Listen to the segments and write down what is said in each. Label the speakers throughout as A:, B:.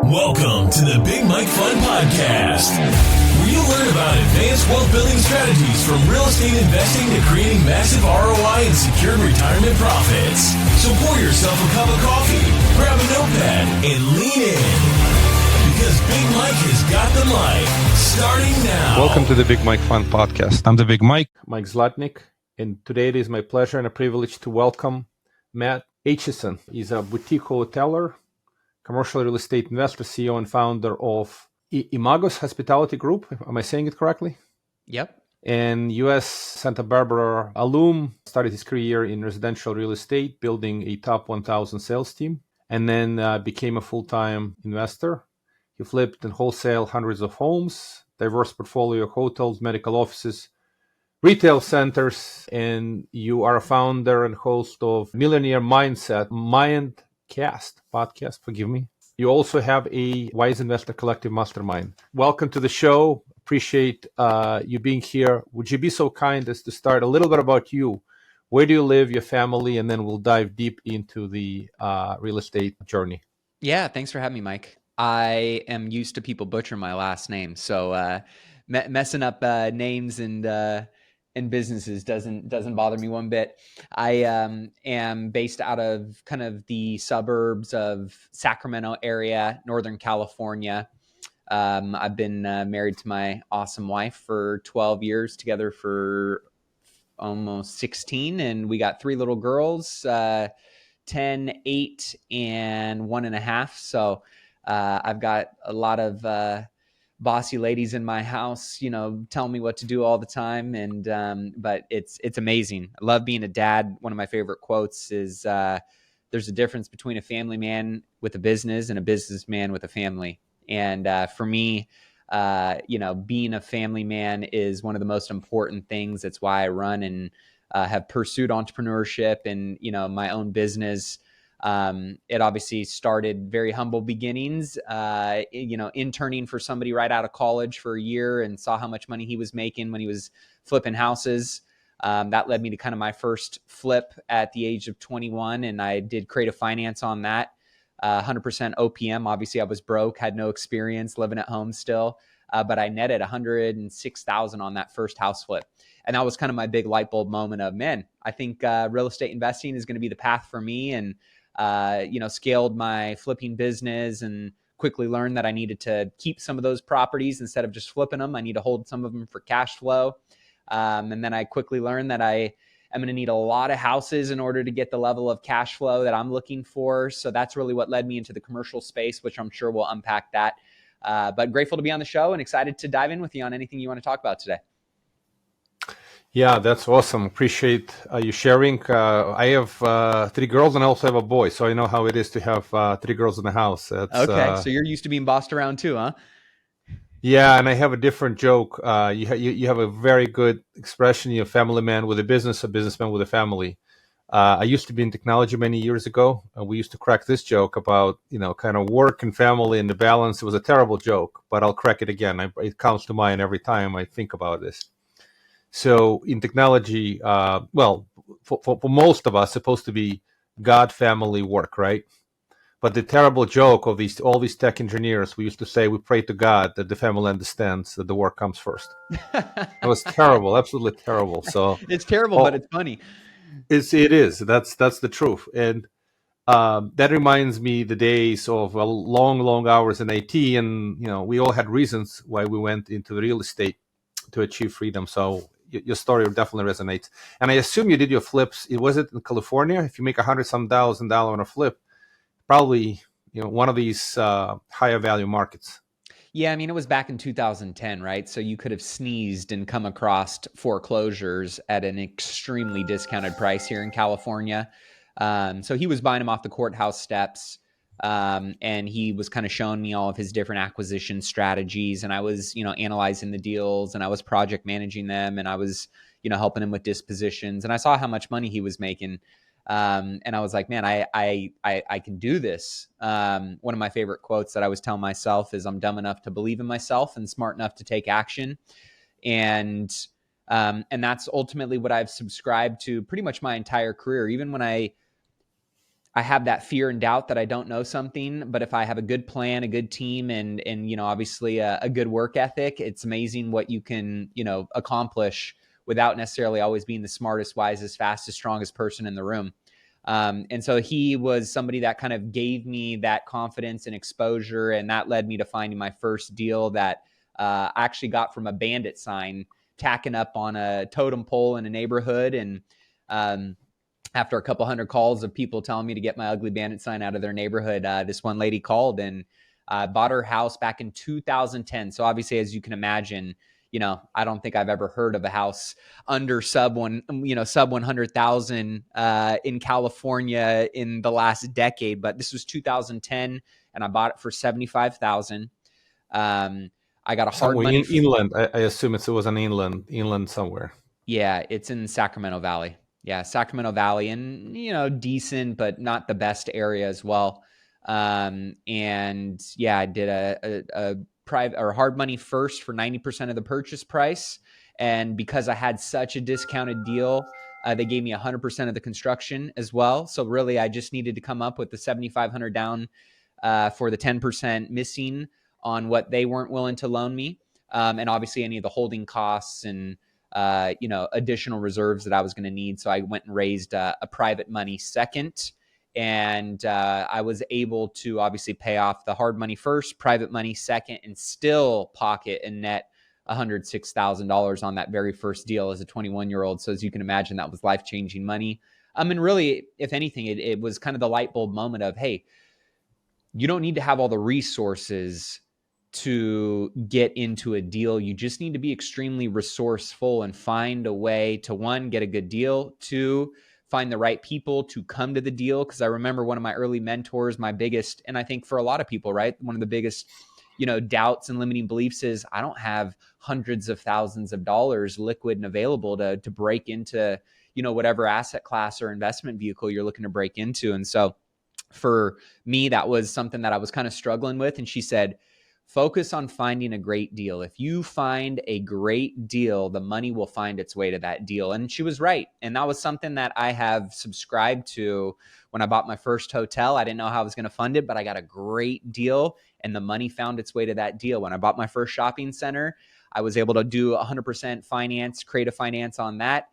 A: Welcome to the BigMikeFund podcast, where you learn about advanced wealth building strategies from real estate investing to creating massive ROI and secured retirement profits. So pour yourself a cup of coffee, grab a notepad, and lean in, because Big Mike has got the mic. Starting now.
B: Welcome to the BigMikeFund podcast. I'm the Big Mike Zlatnik, and today it is my pleasure and a privilege to welcome Matt Aitchison. He's a boutique hoteler, commercial real estate investor, CEO, and founder of Imagos Hospitality Group. Am I saying it correctly?
C: Yep.
B: And US Santa Barbara alum, started his career in residential real estate, building a top 1,000 sales team, and then became a full-time investor. He flipped and wholesaled hundreds of homes, diverse portfolio of hotels, medical offices, retail centers, and you are a founder and host of Millionaire Mindcast podcast, forgive me. You also have a Wise Investor Collective Mastermind. Welcome to the show. Appreciate you being here. Would you be so kind as to start a little bit about you? Where do you live, your family, and then we'll dive deep into the real estate journey.
C: Yeah, thanks for having me, Mike. I am used to people butchering my last name, so messing up names and businesses doesn't bother me one bit. I am based out of kind of the suburbs of Sacramento area, Northern California. I've been married to my awesome wife for 12 years, together for almost 16, and we got 3 little girls, 10, 8, and 1.5. So I've got a lot of bossy ladies in my house, telling me what to do all the time. And, but it's amazing. I love being a dad. One of my favorite quotes is, there's a difference between a family man with a business and a businessman with a family. And, for me, being a family man is one of the most important things. That's why I run and, have pursued entrepreneurship and, my own business. It obviously started very humble beginnings, interning for somebody right out of college for a year and saw how much money he was making when he was flipping houses. That led me to kind of my first flip at the age of 21. And I did creative finance on that, 100% OPM. Obviously I was broke, had no experience, living at home still. But I netted $106,000 on that first house flip. And that was kind of my big light bulb moment of, man, I think, real estate investing is going to be the path for me. And, scaled my flipping business and quickly learned that I needed to keep some of those properties instead of just flipping them. I need to hold some of them for cash flow. And then I quickly learned that I am going to need a lot of houses in order to get the level of cash flow that I'm looking for. So that's really what led me into the commercial space, which I'm sure we'll unpack that. But grateful to be on the show and excited to dive in with you on anything you want to talk about today.
B: Yeah, that's awesome. Appreciate you sharing. I have 3 girls and I also have a boy, so I know how it is to have 3 girls in the house.
C: Okay, so you're used to being bossed around too, huh?
B: Yeah, and I have a different joke. You have a very good expression. You're a family man with a business, a businessman with a family. I used to be in technology many years ago, and we used to crack this joke about, kind of work and family and the balance. It was a terrible joke, but I'll crack it again. It comes to mind every time I think about this. So in technology, for most of us, supposed to be God, family, work, right? But the terrible joke of all these tech engineers, we used to say, we pray to God that the family understands that the work comes first. It was terrible, absolutely terrible. So
C: it's terrible, but it's funny.
B: It is. That's the truth. And that reminds me the days of long hours in IT, and we all had reasons why we went into the real estate to achieve freedom. So your story definitely resonates. And I assume you did your flips. Was it in California? If you make $100,000 on a flip, probably one of these higher value markets.
C: Yeah, I mean, it was back in 2010, right? So you could have sneezed and come across foreclosures at an extremely discounted price here in California. So he was buying them off the courthouse steps. And he was kind of showing me all of his different acquisition strategies, and I was, analyzing the deals, and I was project managing them, and I was, helping him with dispositions, and I saw how much money he was making. And I was like, man, I can do this. One of my favorite quotes that I was telling myself is, I'm dumb enough to believe in myself and smart enough to take action. And that's ultimately what I've subscribed to pretty much my entire career. Even when I I have that fear and doubt that I don't know something, but if I have a good plan, a good team, and obviously a good work ethic, it's amazing what you can, accomplish without necessarily always being the smartest, wisest, fastest, strongest person in the room. And so he was somebody that kind of gave me that confidence and exposure, and that led me to finding my first deal that I actually got from a bandit sign tacking up on a totem pole in a neighborhood. And after a couple hundred calls of people telling me to get my ugly bandit sign out of their neighborhood, this one lady called and bought her house back in 2010. So obviously, as you can imagine, I don't think I've ever heard of a house under sub 100,000 in California in the last decade. But this was 2010, and I bought it for $75,000. I got a hard money
B: inland. I assume it was an inland somewhere.
C: Yeah, it's in Sacramento Valley. Yeah, Sacramento Valley, and decent, but not the best area as well. And yeah, I did a private or hard money first for 90% of the purchase price. And because I had such a discounted deal, they gave me 100% of the construction as well. So really, I just needed to come up with the $7,500 down for the 10% missing on what they weren't willing to loan me, and obviously any of the holding costs and additional reserves that I was going to need. So I went and raised a private money second. And I was able to obviously pay off the hard money first, private money second, and still pocket and net $106,000 on that very first deal as a 21-year-old. So as you can imagine, that was life-changing money. And really, if anything, it was kind of the light bulb moment of, hey, you don't need to have all the resources to get into a deal. You just need to be extremely resourceful and find a way to, one, get a good deal, two, find the right people to come to the deal. Because I remember one of my early mentors, my biggest, and I think for a lot of people, right, one of the biggest, doubts and limiting beliefs is I don't have hundreds of thousands of dollars liquid and available to break into, whatever asset class or investment vehicle you're looking to break into. And so for me, that was something that I was kind of struggling with. And she said, focus on finding a great deal. If you find a great deal, the money will find its way to that deal. And she was right. And that was something that I have subscribed to when I bought my first hotel. I didn't know how I was going to fund it, but I got a great deal and the money found its way to that deal. When I bought my first shopping center, I was able to do 100% finance, creative finance on that.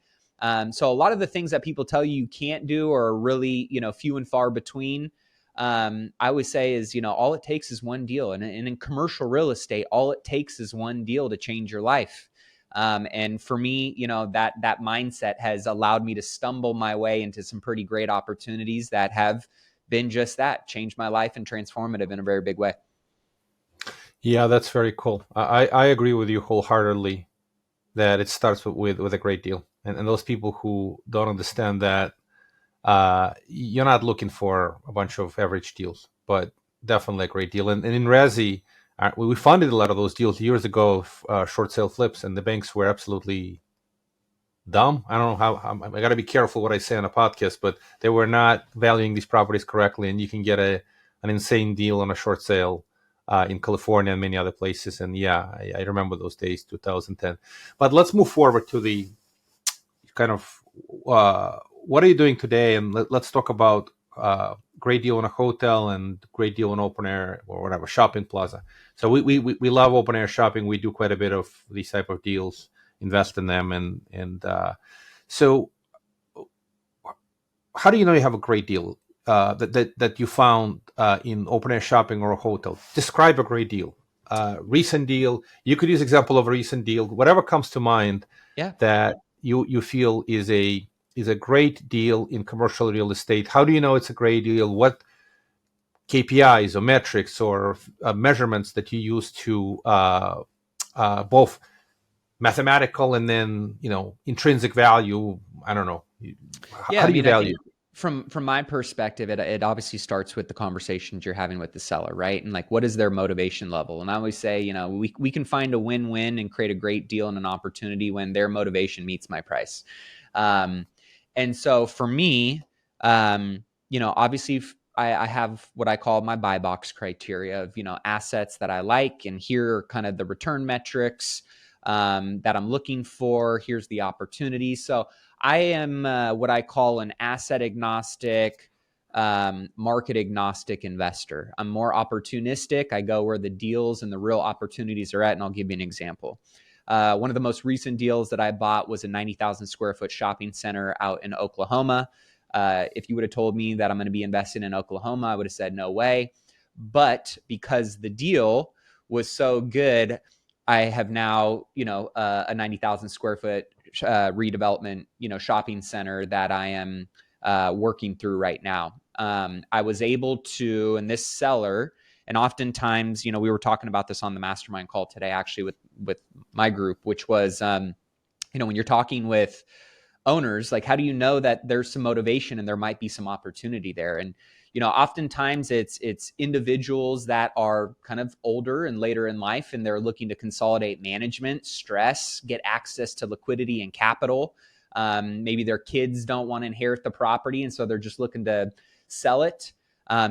C: So a lot of the things that people tell you can't do are really, few and far between. I always say is, all it takes is one deal. And in commercial real estate, all it takes is one deal to change your life. And for me, that mindset has allowed me to stumble my way into some pretty great opportunities that have been just that, changed my life and transformative in a very big way.
B: Yeah, that's very cool. I agree with you wholeheartedly that it starts with a great deal. And those people who don't understand that, you're not looking for a bunch of average deals, but definitely a great deal. And in Resi, we funded a lot of those deals years ago, short sale flips, and the banks were absolutely dumb. I don't know how I got to be careful what I say on a podcast, but they were not valuing these properties correctly. And you can get an insane deal on a short sale in California and many other places. And yeah, I remember those days, 2010. But let's move forward to the kind of what are you doing today? And let's talk about great deal in a hotel and great deal in open air or whatever, shopping plaza. So we love open air shopping. We do quite a bit of these type of deals, invest in them. And so how do you know you have a great deal that you found in open air shopping or a hotel? Describe a great deal. Recent deal. You could use example of a recent deal, whatever comes to mind.
C: Yeah.
B: That you feel is a great deal in commercial real estate. How do you know it's a great deal? What KPIs or metrics or measurements that you use to both mathematical and then intrinsic value? I don't know. How do you value?
C: From my perspective, it obviously starts with the conversations you're having with the seller, right? And like, what is their motivation level? And I always say, we can find a win-win and create a great deal and an opportunity when their motivation meets my price. And so for me, obviously I have what I call my buy box criteria of, assets that I like, and here are kind of the return metrics that I'm looking for. Here's the opportunity. So I am what I call an asset agnostic, market agnostic investor. I'm more opportunistic. I go where the deals and the real opportunities are at. And I'll give you an example. One of the most recent deals that I bought was a 90,000 square foot shopping center out in Oklahoma. If you would have told me that I'm going to be investing in Oklahoma, I would have said no way. But because the deal was so good, I have now, a 90,000 square foot redevelopment, shopping center that I am working through right now. I was able to, and this seller, and oftentimes, we were talking about this on the Mastermind call today, actually with my group, which was, when you're talking with owners, like, how do you know that there's some motivation and there might be some opportunity there? And, oftentimes it's individuals that are kind of older and later in life, and they're looking to consolidate management, stress, get access to liquidity and capital. Maybe their kids don't want to inherit the property, and so they're just looking to sell it.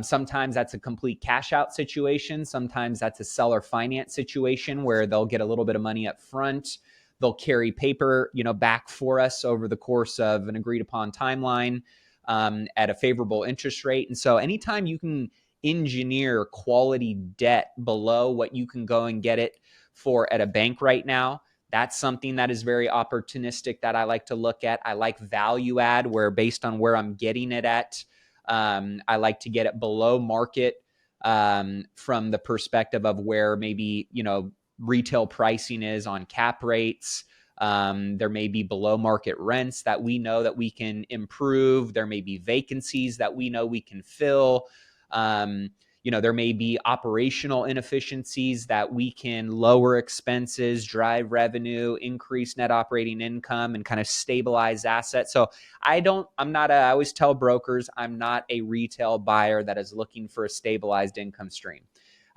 C: Sometimes that's a complete cash out situation. Sometimes that's a seller finance situation where they'll get a little bit of money up front. They'll carry paper, back for us over the course of an agreed upon timeline at a favorable interest rate. And so anytime you can engineer quality debt below what you can go and get it for at a bank right now, that's something that is very opportunistic that I like to look at. I like value add, where based on where I'm getting it at, I like to get it below market from the perspective of where maybe, retail pricing is on cap rates. There may be below market rents that we know that we can improve. There may be vacancies that we know we can fill. There may be operational inefficiencies that we can lower expenses, drive revenue, increase net operating income, and kind of stabilize assets. So I always tell brokers, I'm not a retail buyer that is looking for a stabilized income stream.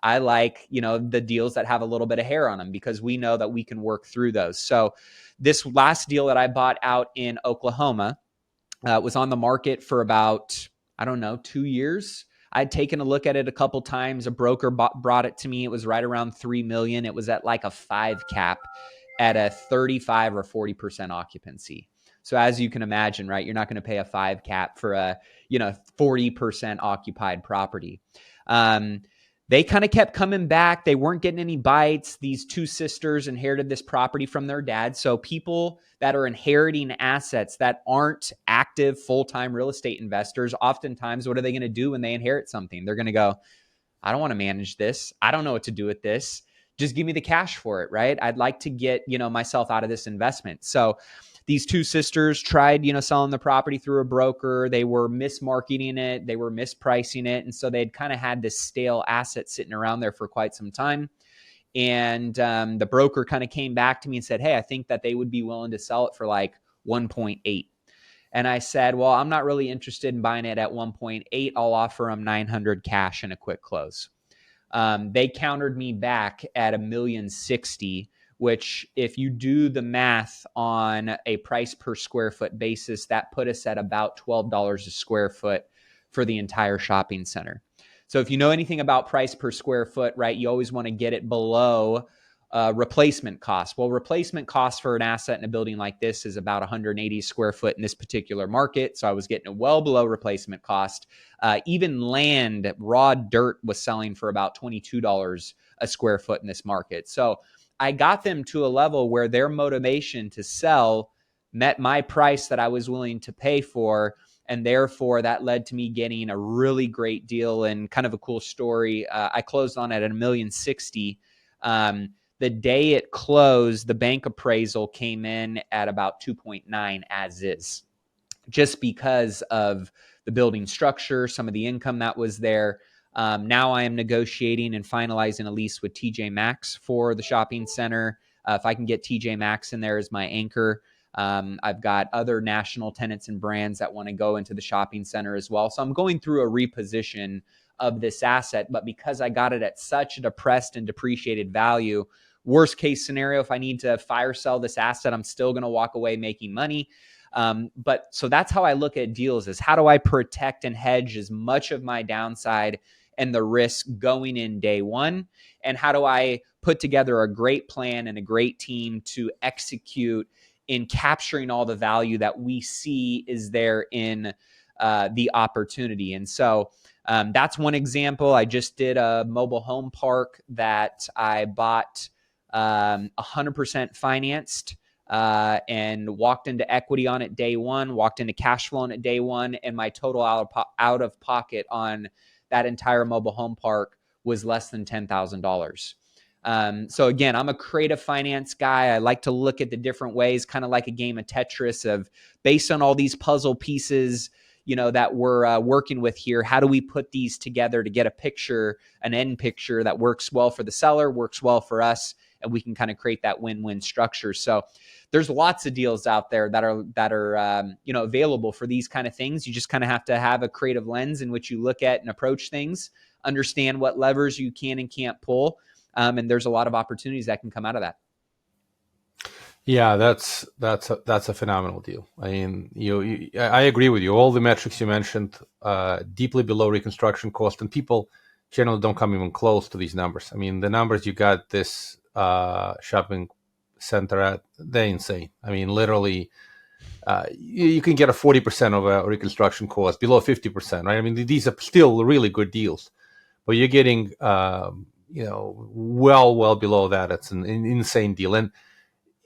C: I like, the deals that have a little bit of hair on them, because we know that we can work through those. So this last deal that I bought out in Oklahoma was on the market for about, 2 years. I'd taken a look at it a couple times. A broker brought it to me. It was right around $3 million. It was at like a 5 cap at a 35 or 40% occupancy. So as you can imagine, right, you're not going to pay a 5 cap for a, 40% occupied property. They kind of kept coming back. They weren't getting any bites. These two sisters inherited this property from their dad. So people that are inheriting assets that aren't active full-time real estate investors, oftentimes, what are they going to do when they inherit something? They're going to go, I don't want to manage this. I don't know what to do with this. Just give me the cash for it, right? I'd like to get, myself out of this investment. So these two sisters tried, selling the property through a broker. They were mismarketing it. They were mispricing it. And so they'd kind of had this stale asset sitting around there for quite some time. And the broker kind of came back to me and said, hey, I think that they would be willing to sell it for like 1.8. And I said, well, I'm not really interested in buying it at 1.8. I'll offer them 900 cash and a quick close. They countered me back at $1,060,000, which if you do the math on a price per square foot basis, that put us at about $12 a square foot for the entire shopping center. So if you know anything about price per square foot, right, you always want to get it below replacement cost. Well, replacement cost for an asset in a building like this is about 180 square foot in this particular market. So I was getting it well below replacement cost. Even land, raw dirt, was selling for about $22 a square foot in this market. So I got them to a level where their motivation to sell met my price that I was willing to pay for. And therefore, that led to me getting a really great deal. And kind of a cool story, I closed on it at $1,060,000. The day it closed, the bank appraisal came in at about 2.9 as is, just because of the building structure, some of the income that was there. Now I am negotiating and finalizing a lease with TJ Maxx for the shopping center. If I can get TJ Maxx in there as my anchor, I've got other national tenants and brands that want to go into the shopping center as well. So I'm going through a reposition of this asset, but because I got it at such a depressed and depreciated value, worst case scenario, if I need to fire sell this asset, I'm still going to walk away making money. But so that's how I look at deals, is how do I protect and hedge as much of my downside and the risk going in day one? And how do I put together a great plan and a great team to execute in capturing all the value that we see is there in the opportunity. And so that's one example. I just did a mobile home park that I bought 100% financed and walked into equity on it day one, walked into cash flow on it day one, and my total out of pocket on that entire mobile home park was less than $10,000. So again, I'm a creative finance guy. I like to look at the different ways, kind of like a game of Tetris, of based on all these puzzle pieces, that we're working with here. How do we put these together to get a picture, an end picture that works well for the seller, works well for us, and we can kind of create that win-win structure. So there's lots of deals out there that are available for these kind of things. You just kind of have to have a creative lens in which you look at and approach things, understand what levers you can and can't pull. And there's a lot of opportunities that can come out of that.
B: Yeah, that's a phenomenal deal. I mean, I agree with you. All the metrics you mentioned, deeply below reconstruction cost, and people generally don't come even close to these numbers. I mean, the numbers you got this shopping center at, they're insane. I mean, literally, you can get a 40% of a reconstruction cost, below 50%, right? I mean, these are still really good deals, but you're getting, well below that. It's an insane deal. And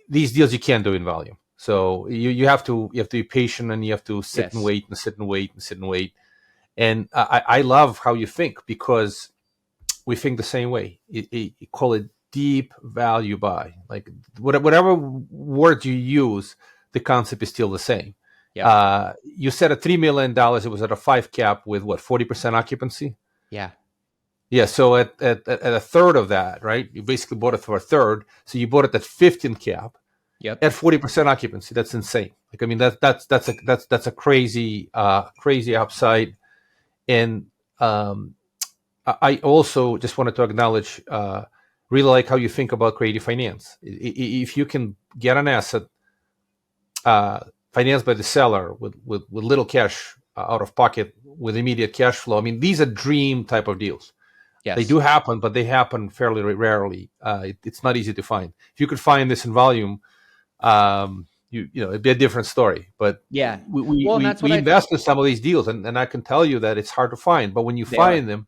B: these deals you can't do in volume. So you have to be patient, and you have to sit and wait and sit and wait and sit and wait. And I love how you think, because we think the same way. You call it deep value buy. Like whatever word you use, the concept is still the same. Yeah. You said at $3 million, it was at a 5 cap with 40% occupancy?
C: Yeah.
B: Yeah, so at a third of that, right? You basically bought it for a third. So you bought it at 15 cap.
C: Yep.
B: At 40% occupancy. That's insane. Like, I mean, that's a crazy upside. And I also just wanted to acknowledge, really like how you think about creative finance. If you can get an asset financed by the seller with little cash out of pocket, with immediate cash flow, I mean, these are dream type of deals. Yes. They do happen, but they happen fairly rarely. It's not easy to find. If you could find this in volume, it'd be a different story. But yeah, we invest in some of these deals, and I can tell you that it's hard to find. But when you find them,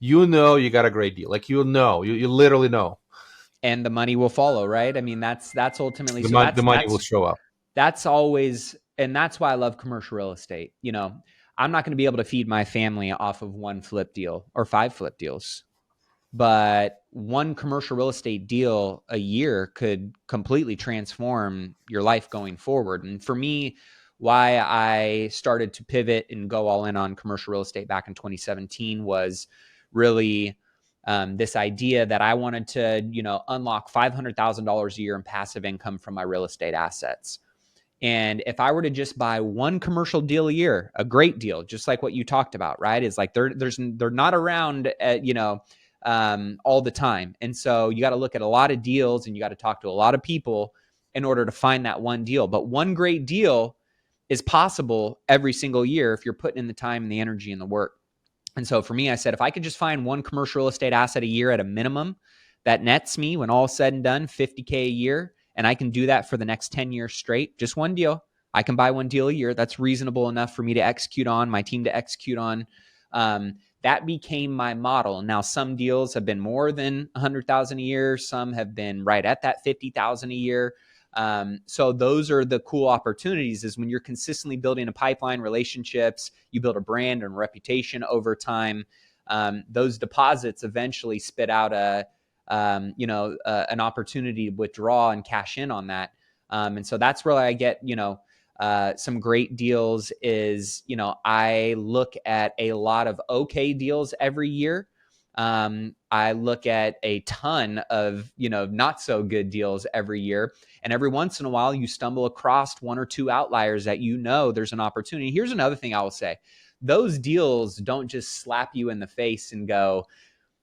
B: you got a great deal. Like, you literally know.
C: And the money will follow, right? I mean, that's ultimately
B: the money will show up.
C: That's always, and that's why I love commercial real estate. I'm not going to be able to feed my family off of one flip deal or 5 flip deals, but one commercial real estate deal a year could completely transform your life going forward. And for me, why I started to pivot and go all in on commercial real estate back in 2017 was really this idea that I wanted to, unlock $500,000 a year in passive income from my real estate assets. And if I were to just buy one commercial deal a year, a great deal, just like what you talked about, right? Is like they're not around all the time. And so you got to look at a lot of deals, and you got to talk to a lot of people in order to find that one deal. But one great deal is possible every single year if you're putting in the time and the energy and the work. And so for me, I said, if I could just find one commercial real estate asset a year at a minimum that nets me, when all said and done, $50K a year, and I can do that for the next 10 years straight, just one deal. I can buy one deal a year. That's reasonable enough for me to execute on, my team to execute on. That became my model. Now, some deals have been more than 100,000 a year. Some have been right at that 50,000 a year. So those are the cool opportunities, is when you're consistently building a pipeline, relationships, you build a brand and reputation over time. Those deposits eventually spit out an opportunity to withdraw and cash in on that. And so that's where I get, some great deals is, I look at a lot of okay deals every year. I look at a ton of, not so good deals every year. And every once in a while, you stumble across 1 or 2 outliers that there's an opportunity. Here's another thing I will say. Those deals don't just slap you in the face and go,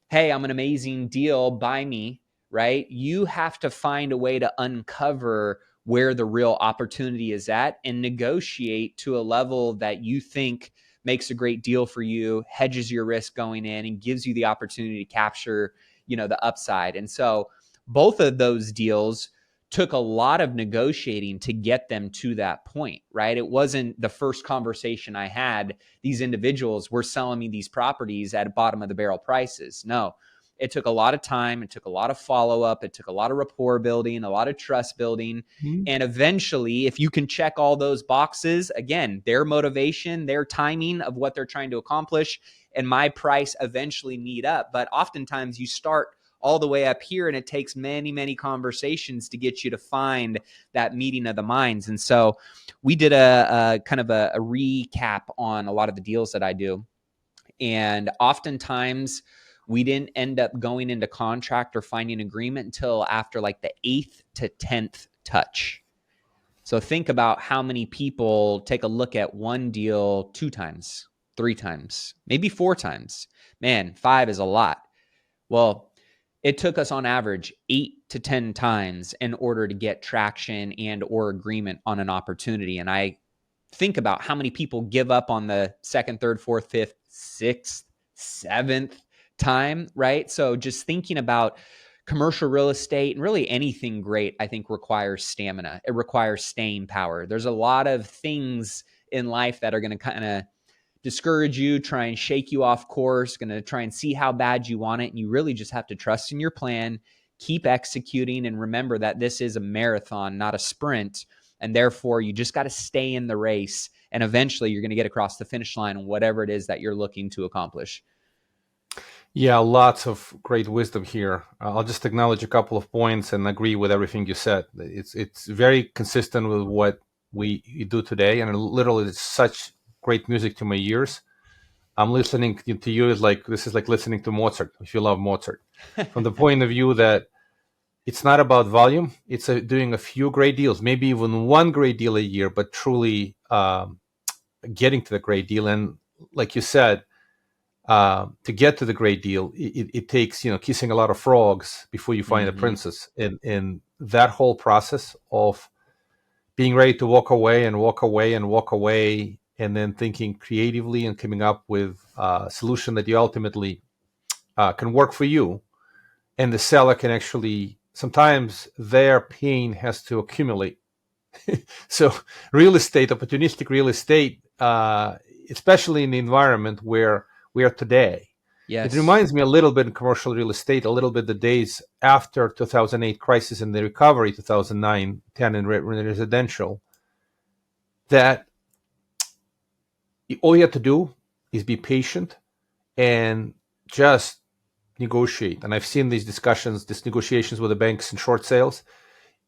C: hey, I'm an amazing deal, buy me, right? You have to find a way to uncover where the real opportunity is at and negotiate to a level that you think makes a great deal for you, hedges your risk going in, and gives you the opportunity to capture, the upside. And so both of those deals took a lot of negotiating to get them to that point, right? It wasn't the first conversation I had. These individuals were selling me these properties at bottom of the barrel prices. No, it took a lot of time. It took a lot of follow-up. It took a lot of rapport building, a lot of trust building.
B: Mm-hmm.
C: And eventually, if you can check all those boxes, again, their motivation, their timing of what they're trying to accomplish, and my price eventually meet up. But oftentimes you start all the way up here, and it takes many, many conversations to get you to find that meeting of the minds. And so we did a kind of a recap on a lot of the deals that I do. And oftentimes we didn't end up going into contract or finding agreement until after like the 8th to 10th touch. So think about how many people take a look at one deal 2 times, 3 times, maybe 4 times. Man, 5 is a lot. Well, it took us on average 8 to 10 times in order to get traction and or agreement on an opportunity. And I think about how many people give up on the 2nd, 3rd, 4th, 5th, 6th, 7th time, right? So just thinking about commercial real estate and really anything great, I think requires stamina. It requires staying power. There's a lot of things in life that are going to kind of discourage you, try and shake you off course, going to try and see how bad you want it. And you really just have to trust in your plan, keep executing, and remember that this is a marathon, not a sprint. And therefore, you just got to stay in the race. And eventually, you're going to get across the finish line on whatever it is that you're looking to accomplish.
B: Yeah, lots of great wisdom here. I'll just acknowledge a couple of points and agree with everything you said. It's very consistent with what we do today. And literally, it's such great music to my ears. I'm listening to you this is like listening to Mozart, if you love Mozart, from the point of view that it's not about volume. It's doing a few great deals, maybe even one great deal a year, but truly getting to the great deal. And like you said, to get to the great deal, it takes, kissing a lot of frogs before you find a princess. And that whole process of being ready to walk away and walk away and walk away, and then thinking creatively and coming up with a solution that you ultimately can work for you. And the seller can actually, sometimes their pain has to accumulate. So real estate, opportunistic real estate, especially in the environment where we are today.
C: Yes.
B: It reminds me a little bit in commercial real estate, a little bit the days after 2008 crisis and the recovery, 2009, 10 in residential, that all you have to do is be patient and just negotiate. And I've seen these negotiations with the banks and short sales.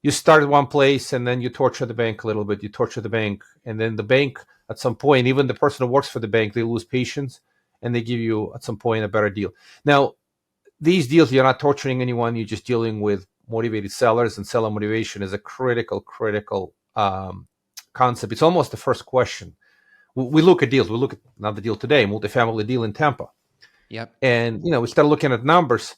B: You start at one place and then you torture the bank a little bit, and then the bank at some point, even the person who works for the bank, they lose patience and they give you at some point a better deal. Now, these deals, you're not torturing anyone, you're just dealing with motivated sellers, and seller motivation is a critical concept. It's almost the first question. We look at deals. We look at another deal today, multifamily deal in Tampa.
C: Yep.
B: And, we start looking at numbers,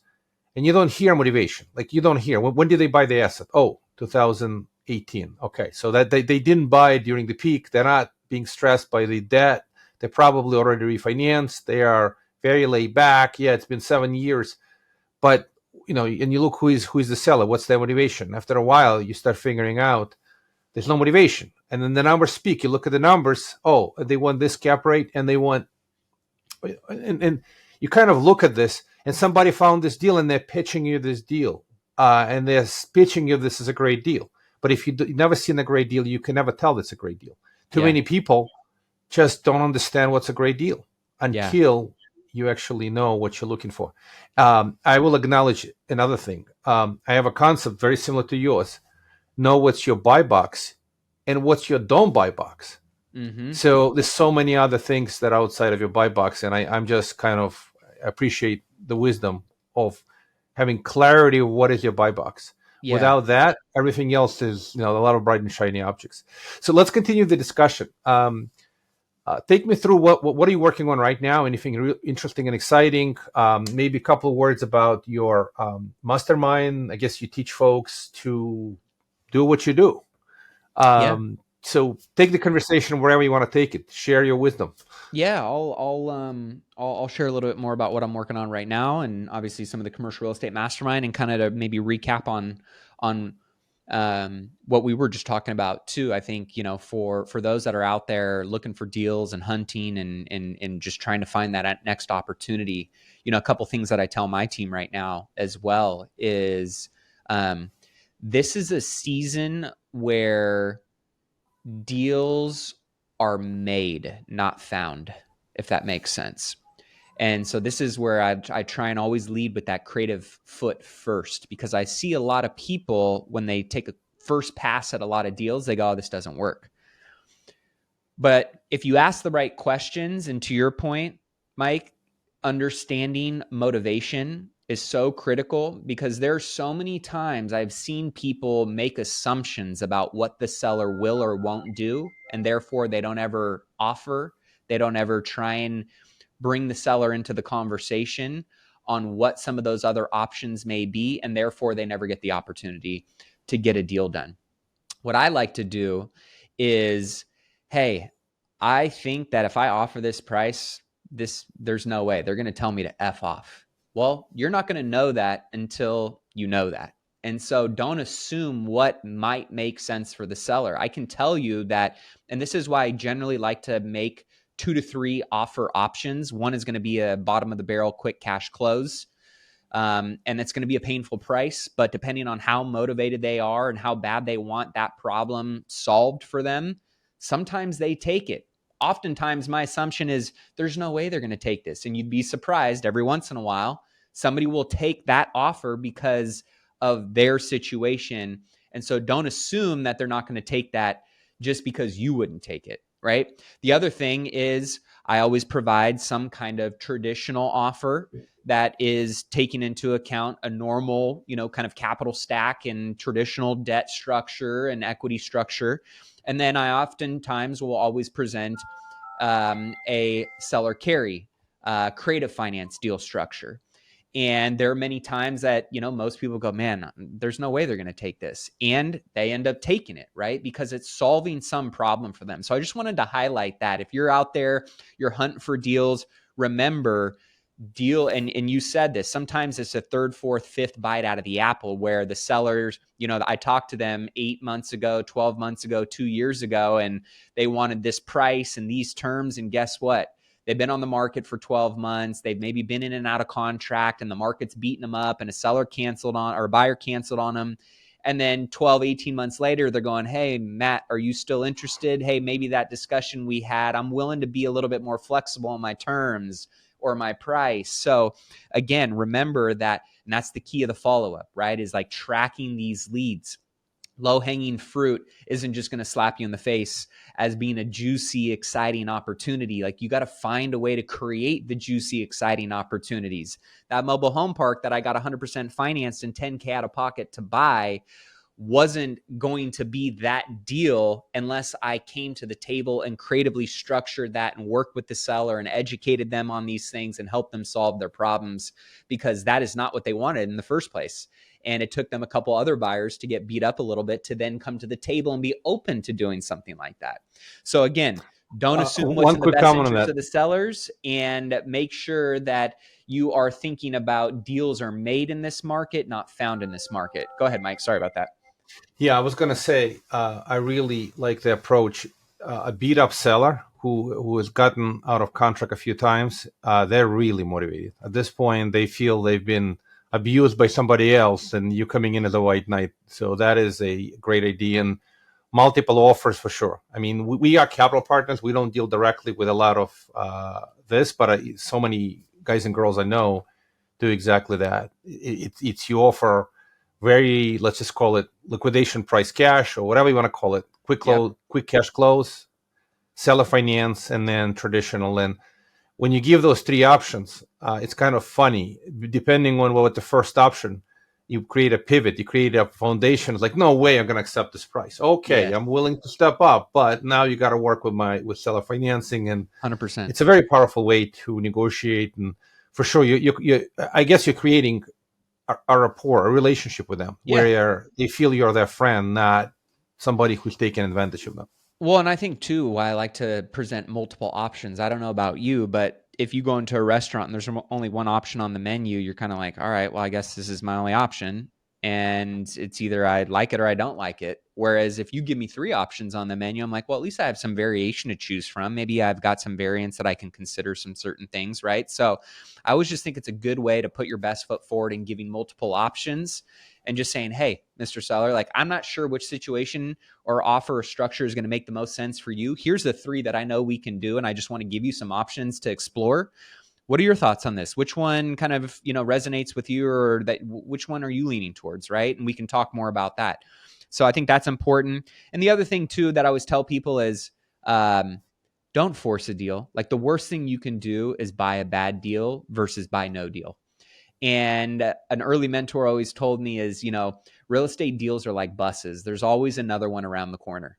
B: and you don't hear motivation. Like, you don't hear, when did they buy the asset? Oh, 2018. Okay, so that they didn't buy it during the peak. They're not being stressed by the debt. They probably already refinanced. They are very laid back. Yeah, it's been 7 years. But, and you look who is the seller. What's their motivation? After a while, you start figuring out there's no motivation. And then the numbers speak. You look at the numbers. Oh, they want this cap rate, and they want, and you kind of look at this, and somebody found this deal, and they're pitching you this deal, and they're pitching you this is a great deal. But if you've never seen a great deal, you can never tell it's a great deal. Too many people just don't understand what's a great deal until you actually know what you're looking for. I will acknowledge another thing. I have a concept very similar to yours. Know what's your buy box and what's your don't buy box. Mm-hmm. So there's so many other things that are outside of your buy box, and I'm just kind of appreciate the wisdom of having clarity of what is your buy box. Yeah. Without that, everything else is a lot of bright and shiny objects. So let's continue the discussion. Take me through what are you working on right now? Anything interesting and exciting? Maybe a couple of words about your Mastermind. I guess you teach folks to do what you do. So take the conversation wherever you want to take it. Share your wisdom.
C: Yeah, I'll share a little bit more about what I'm working on right now, and obviously some of the commercial real estate mastermind, and kind of to maybe recap on what we were just talking about too. I think, for those that are out there looking for deals and hunting and just trying to find that next opportunity, a couple things that I tell my team right now as well is, this is a season where deals are made, not found, if that makes sense. And so this is where I try and always lead with that creative foot first, because I see a lot of people, when they take a first pass at a lot of deals, they go, oh, this doesn't work. But if you ask the right questions, and to your point, Mike, understanding motivation is so critical, because there's so many times I've seen people make assumptions about what the seller will or won't do, and therefore they don't ever offer. They don't ever try and bring the seller into the conversation on what some of those other options may be, and therefore they never get the opportunity to get a deal done. What I like to do is, hey, I think that if I offer this price, there's no way they're going to tell me to F off. Well, you're not going to know that until you know that. And so don't assume what might make sense for the seller. I can tell you that, and this is why I generally like to make 2 to 3 offer options. One is going to be a bottom of the barrel, quick cash close. And it's going to be a painful price, but depending on how motivated they are and how bad they want that problem solved for them, sometimes they take it. Oftentimes my assumption is there's no way they're going to take this. And you'd be surprised, every once in a while, somebody will take that offer because of their situation. And so don't assume that they're not going to take that just because you wouldn't take it. Right. The other thing is I always provide some kind of traditional offer that is taking into account a normal, kind of capital stack and traditional debt structure and equity structure. And then I oftentimes will always present a seller carry, creative finance deal structure. And there are many times that, most people go, man, there's no way they're going to take this. And they end up taking it, right? Because it's solving some problem for them. So I just wanted to highlight that. If you're out there, you're hunting for deals, remember, deal, and you said this, sometimes it's a third, fourth, fifth bite out of the apple, where the sellers, I talked to them 8 months ago, 12 months ago, 2 years ago, and they wanted this price and these terms. And guess what? They've been on the market for 12 months. They've maybe been in and out of contract, and the market's beating them up, and a buyer canceled on them. And then 12, 18 months later, they're going, hey, Matt, are you still interested? Hey, maybe that discussion we had, I'm willing to be a little bit more flexible on my terms or my price. So again, remember that, and that's the key of the follow-up, right? Is like tracking these leads. Low-hanging fruit isn't just going to slap you in the face as being a juicy, exciting opportunity. Like, you got to find a way to create the juicy, exciting opportunities. That mobile home park that I got 100% financed and $10K out of pocket to buy wasn't going to be that deal unless I came to the table and creatively structured that and worked with the seller and educated them on these things and helped them solve their problems, because that is not what they wanted in the first place. And it took them a couple other buyers to get beat up a little bit to then come to the table and be open to doing something like that. So again, don't assume what's in the best interest of the sellers, and make sure that you are thinking about deals are made in this market, not found in this market. Go ahead, Mike. Sorry about that.
B: Yeah, I was going to say, I really like the approach. A beat up seller who has gotten out of contract a few times, they're really motivated. At this point, they feel they've been abused by somebody else, and you coming in as a white knight. So that is a great idea, and multiple offers for sure. I mean, we are capital partners. We don't deal directly with a lot of this, but so many guys and girls I know do exactly that. It's you offer very, let's just call it liquidation price cash, or whatever you want to call it, quick cash close, seller finance, and then traditional. And when you give those 3 options, it's kind of funny. Depending on what the first option, you create a pivot, you create a foundation. It's like, no way I'm going to accept this price. Okay, yeah. I'm willing to step up, but now you got to work with seller financing, and
C: 100%.
B: It's a very powerful way to negotiate. And for sure, I guess you're creating a rapport, a relationship with them, where they feel you're their friend, not somebody who's taking advantage of them.
C: Well, and I think too, why I like to present multiple options. I don't know about you, but if you go into a restaurant and there's only one option on the menu, you're kind of like, all right, well, I guess this is my only option. and it's either I like it or I don't like it. Whereas if you give me 3 options on the menu, I'm like, well, at least I have some variation to choose from. Maybe I've got some variants that I can consider some certain things, right? So I always just think it's a good way to put your best foot forward in giving multiple options and just saying, hey, Mr. Seller, like, I'm not sure which situation or offer or structure is going to make the most sense for you. Here's the 3 that I know we can do, and I just want to give you some options to explore. What are your thoughts on this? Which one kind of, resonates with you, or which one are you leaning towards, right? And we can talk more about that. So I think that's important. And the other thing too that I always tell people is, don't force a deal. Like, the worst thing you can do is buy a bad deal versus buy no deal. And an early mentor always told me is, real estate deals are like buses. There's always another one around the corner.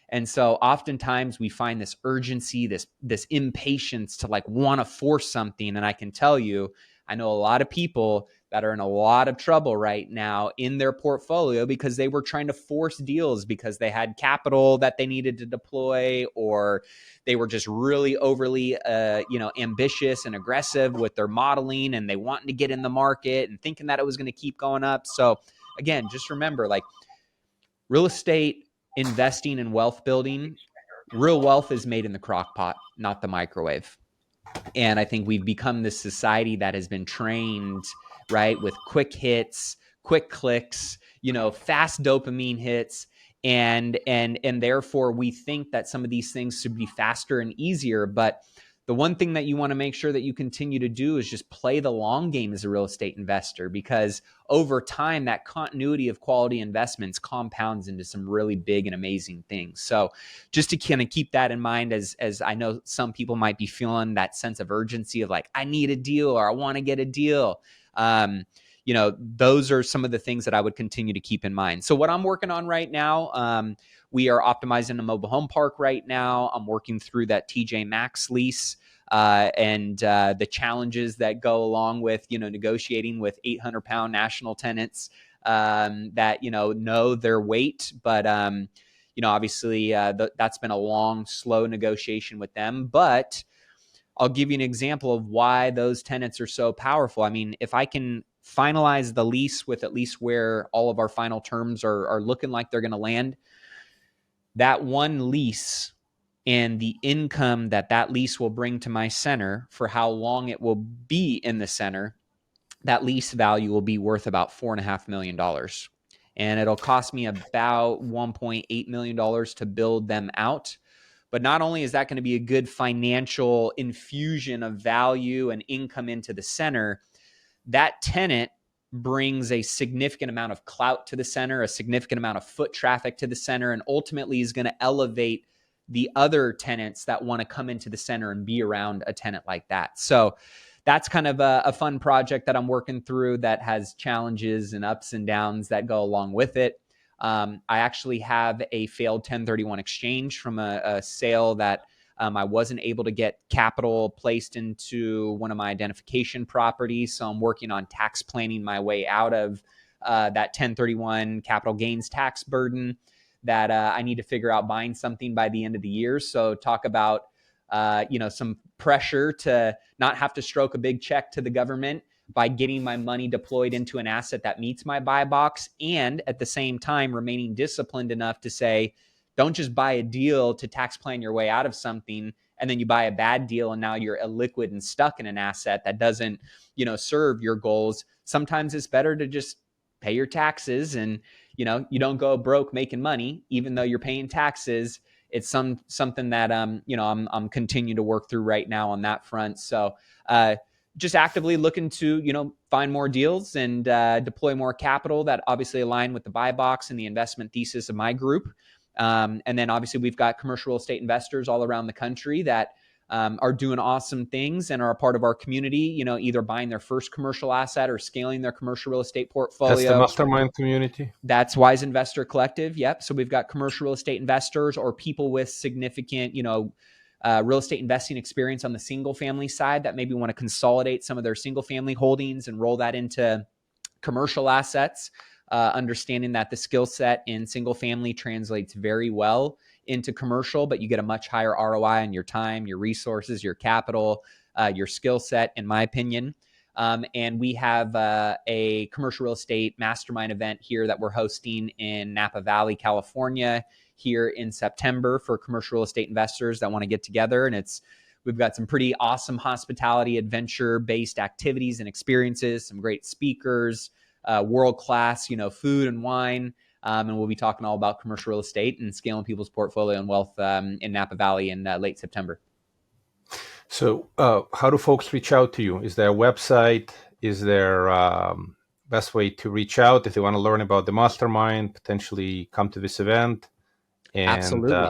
C: And so oftentimes we find this urgency, this impatience to like want to force something. And I can tell you, I know a lot of people that are in a lot of trouble right now in their portfolio because they were trying to force deals because they had capital that they needed to deploy, or they were just really overly, ambitious and aggressive with their modeling, and they wanted to get in the market and thinking that it was going to keep going up. So again, just remember, like, real estate investing and wealth building, real wealth is made in the crock pot, not the microwave. And I think we've become this society that has been trained, right, with quick hits, quick clicks, fast dopamine hits. And therefore we think that some of these things should be faster and easier. But the one thing that you want to make sure that you continue to do is just play the long game as a real estate investor, because over time, that continuity of quality investments compounds into some really big and amazing things. So just to kind of keep that in mind, as I know some people might be feeling that sense of urgency of like, I need a deal or I want to get a deal. Those are some of the things that I would continue to keep in mind. So what I'm working on right now, we are optimizing a mobile home park right now. I'm working through that TJ Maxx lease and the challenges that go along with, negotiating with 800-pound national tenants that, know their weight. But, obviously that's been a long, slow negotiation with them. But I'll give you an example of why those tenants are so powerful. I mean, if I can finalize the lease with at least where all of our final terms are looking like they're going to land, that one lease and the income that lease will bring to my center for how long it will be in the center, that lease value will be worth about $4.5 million. And it'll cost me about $1.8 million to build them out. But not only is that going to be a good financial infusion of value and income into the center, that tenant brings a significant amount of clout to the center, a significant amount of foot traffic to the center, and ultimately is going to elevate the other tenants that want to come into the center and be around a tenant like that. So that's kind of a fun project that I'm working through that has challenges and ups and downs that go along with it. I actually have a failed 1031 exchange from a sale that I wasn't able to get capital placed into one of my identification properties. So I'm working on tax planning my way out of that 1031 capital gains tax burden that I need to figure out buying something by the end of the year. So talk about, some pressure to not have to stroke a big check to the government by getting my money deployed into an asset that meets my buy box, and at the same time remaining disciplined enough to say, don't just buy a deal to tax plan your way out of something, and then you buy a bad deal and now you're illiquid and stuck in an asset that doesn't, serve your goals. Sometimes it's better to just pay your taxes and, you don't go broke making money, even though you're paying taxes. It's something that, I'm continuing to work through right now on that front. So, just actively looking to, find more deals and deploy more capital that obviously align with the buy box and the investment thesis of my group. And then obviously we've got commercial real estate investors all around the country that are doing awesome things and are a part of our community, either buying their first commercial asset or scaling their commercial real estate portfolio.
B: That's the Mastermind community.
C: That's Wise Investor Collective. Yep. So we've got commercial real estate investors or people with significant, real estate investing experience on the single family side that maybe want to consolidate some of their single family holdings and roll that into commercial assets. Understanding that the skill set in single family translates very well into commercial, but you get a much higher ROI on your time, your resources, your capital, your skill set, in my opinion. And we have a commercial real estate mastermind event here that we're hosting in Napa Valley, California, here in September for commercial real estate investors that want to get together. And we've got some pretty awesome hospitality adventure-based activities and experiences, some great speakers, world-class, food and wine. And we'll be talking all about commercial real estate and scaling people's portfolio and wealth in Napa Valley in late September.
B: So how do folks reach out to you? Is there a website? Is there best way to reach out if they want to learn about the mastermind, potentially come to this event? And,
C: absolutely.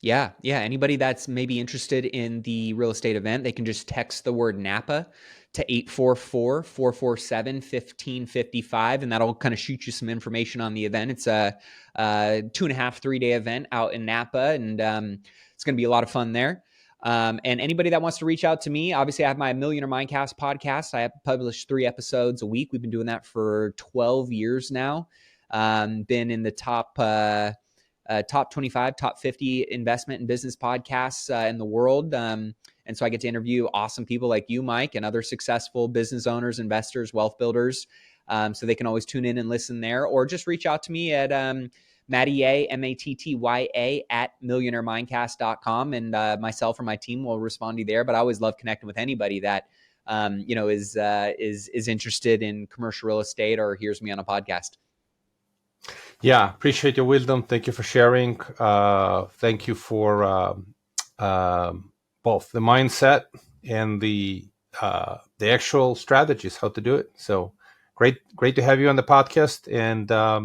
C: Yeah. Anybody that's maybe interested in the real estate event, they can just text the word Napa to 844-447-1555. And that'll kind of shoot you some information on the event. It's a 2.5-3-day event out in Napa. And it's going to be a lot of fun there. And anybody that wants to reach out to me, obviously I have my Millionaire Mindcast podcast. I have published 3 episodes a week. We've been doing that for 12 years now. Been in the top 25, top 50 investment and business podcasts in the world. And so I get to interview awesome people like you, Mike, and other successful business owners, investors, wealth builders. So they can always tune in and listen there, or just reach out to me at Mattia, Mattya at millionairemindcast.com. And myself or my team will respond to you there. But I always love connecting with anybody that, is interested in commercial real estate or hears me on a podcast.
B: Yeah, appreciate your wisdom. Thank you for sharing. Thank you for both the mindset and the actual strategies, how to do it. So great to have you on the podcast. And I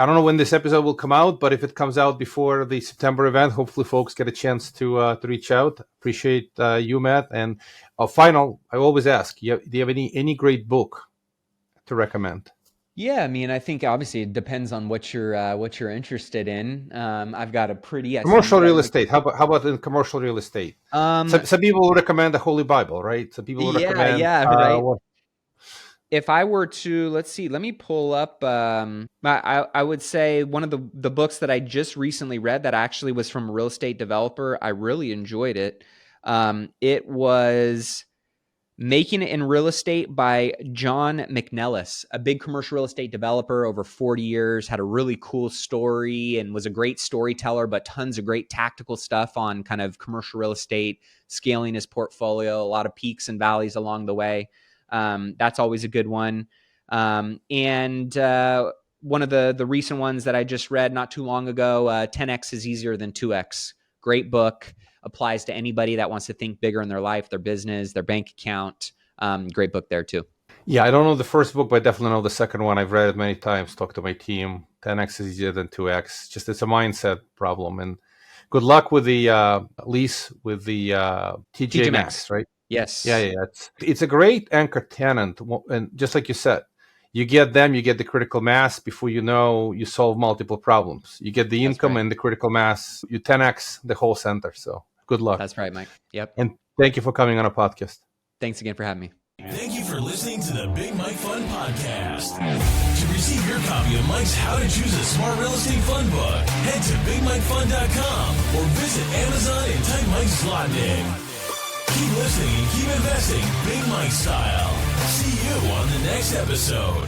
B: don't know when this episode will come out, but if it comes out before the September event, hopefully folks get a chance to reach out. Appreciate you, Matt. And final, I always ask, do you have any great book to recommend?
C: Yeah, I mean, I think obviously it depends on what you're interested in. I've got a pretty
B: commercial real estate. How about in commercial real estate? Some people will recommend the Holy Bible, right? Some people will recommend.
C: Right. If I were to, let's see, let me pull up. I would say one of the books that I just recently read that actually was from a real estate developer. I really enjoyed it. It was Making It in Real Estate by John McNellis, a big commercial real estate developer over 40 years, had a really cool story and was a great storyteller, but tons of great tactical stuff on kind of commercial real estate, scaling his portfolio, a lot of peaks and valleys along the way. That's always a good one. And one of the recent ones that I just read not too long ago, 10X is Easier Than 2X. Great book. Applies to anybody that wants to think bigger in their life, their business, their bank account. Great book there too.
B: Yeah, I don't know the first book, but I definitely know the second one. I've read it many times, talked to my team. 10X is easier than 2X. Just it's a mindset problem. And good luck with the lease with the TJ Maxx, right?
C: Yes.
B: Yeah. It's a great anchor tenant. And just like you said, you get them, you get the critical mass. Before you know, you solve multiple problems. You get the income and the critical mass. You 10X the whole center. So good luck.
C: That's right, Mike. Yep.
B: And thank you for coming on a podcast.
C: Thanks again for having me.
A: Thank you for listening to the Big Mike Fund Podcast. To receive your copy of Mike's How to Choose a Smart Real Estate Fund book, head to BigMikeFund.com or visit Amazon and type Mike's slot name. Keep listening and keep investing Big Mike style. See you on the next episode.